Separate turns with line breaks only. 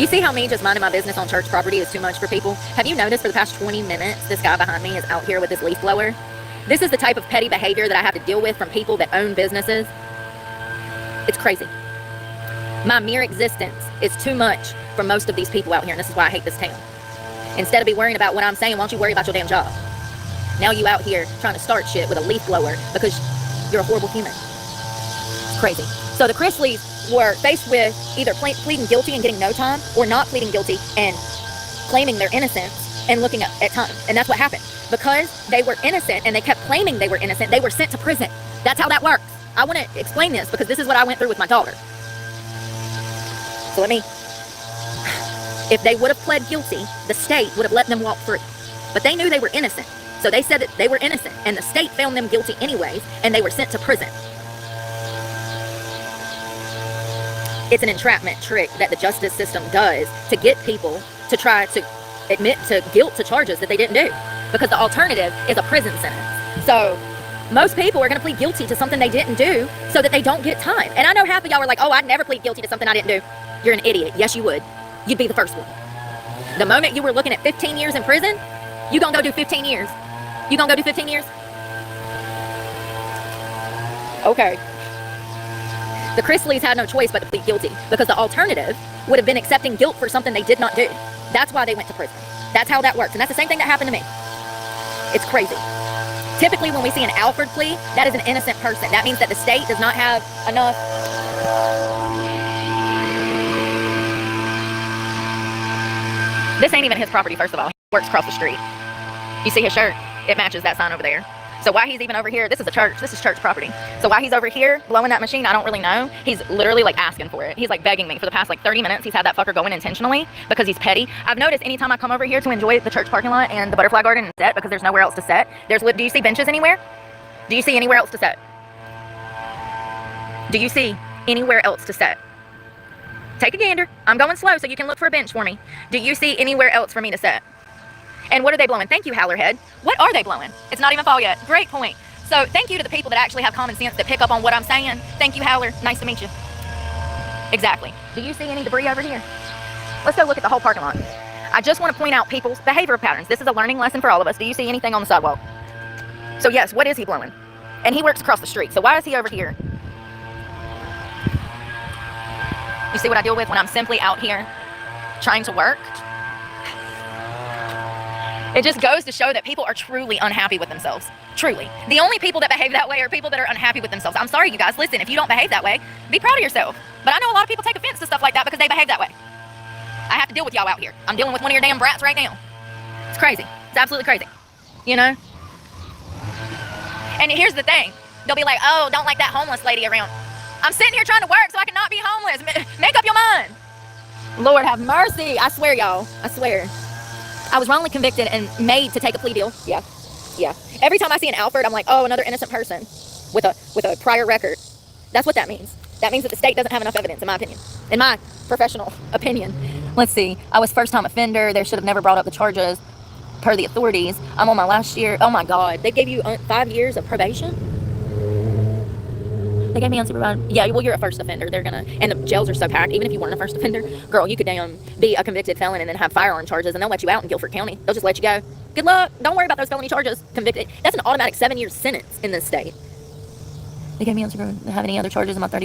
You see how me just minding my business on church property is too much for people? Have you noticed for the past 20 minutes, this guy behind me is out here with his leaf blower? This is the type of petty behavior that I have to deal with from people that own businesses. It's crazy. My mere existence is too much for most of these people out here, and this is why I hate this town. Instead of be worrying about what I'm saying, why don't you worry about your damn job? Now you out here trying to start shit with a leaf blower because you're a horrible human. It's crazy. So the Chrisleys were faced with either pleading guilty and getting no time, or not pleading guilty and claiming their innocence and looking at time. And that's what happened. Because they were innocent and they kept claiming they were innocent, they were sent to prison. That's how that works. I want to explain this because this is what I went through with my daughter. So if they would have pled guilty, the state would have let them walk free. But they knew they were innocent. So they said that they were innocent, and the state found them guilty anyways, and they were sent to prison. It's an entrapment trick that the justice system does to get people to try to admit to guilt to charges that they didn't do. Because the alternative is a prison sentence. So most people are going to plead guilty to something they didn't do so that they don't get time. And I know half of y'all are like, oh, I'd never plead guilty to something I didn't do. You're an idiot. Yes, you would. You'd be the first one. The moment you were looking at 15 years in prison, you gonna go do 15 years. You gonna go do 15 years? Okay. The Chrisleys had no choice but to plead guilty because the alternative would have been accepting guilt for something they did not do. That's why they went to prison. That's how that works. And that's the same thing that happened to me. It's crazy. Typically, when we see an Alford plea, that is an innocent person. That means that the state does not have enough. This ain't even his property, first of all. He works across the street. You see his shirt? It matches that sign over there. So why he's even over here, this is a church. This is church property. So why he's over here blowing that machine, I don't really know. He's literally like asking for it. He's like begging me for the past like 30 minutes. He's had that fucker going intentionally because he's petty. I've noticed anytime I come over here to enjoy the church parking lot and the butterfly garden and set, because there's nowhere else to set. Do you see benches anywhere? Do you see anywhere else to set? Do you see anywhere else to set? Take a gander. I'm going slow so you can look for a bench for me. Do you see anywhere else for me to set? And what are they blowing? Thank you, Howlerhead. What are they blowing? It's not even fall yet. Great point. So thank you to the people that actually have common sense that pick up on what I'm saying. Thank you, Howler. Nice to meet you. Exactly. Do you see any debris over here? Let's go look at the whole parking lot. I just want to point out people's behavior patterns. This is a learning lesson for all of us. Do you see anything on the sidewalk? So yes, what is he blowing? And he works across the street. So why is he over here? You see what I deal with when I'm simply out here trying to work? It just goes to show that people are truly unhappy with themselves. Truly. The only people that behave that way are people that are unhappy with themselves. I'm sorry, you guys. Listen, if you don't behave that way, be proud of yourself. But I know a lot of people take offense to stuff like that because they behave that way. I have to deal with y'all out here. I'm dealing with one of your damn brats right now. It's crazy. It's absolutely crazy. You know? And here's the thing. They'll be like, oh, don't like that homeless lady around. I'm sitting here trying to work so I can not be homeless. Make up your mind. Lord have mercy. I swear, y'all. I swear. I was wrongly convicted and made to take a plea deal. Yeah. Every time I see an Alford, I'm like, oh, another innocent person with a prior record. That's what that means. That means that the state doesn't have enough evidence, in my opinion. In my professional opinion. Let's see. I was first-time offender. They should have never brought up the charges per the authorities. I'm on my last year. Oh, my God. They gave you 5 years of probation? They gave me unsupervised. Yeah, well, you're a first offender. And the jails are so packed. Even if you weren't a first offender, girl, you could be a convicted felon and then have firearm charges, and they'll let you out in Guilford County. They'll just let you go. Good luck. Don't worry about those felony charges. Convicted. That's an automatic 7-year sentence in this state. They gave me unsupervised. Have any other charges in my 30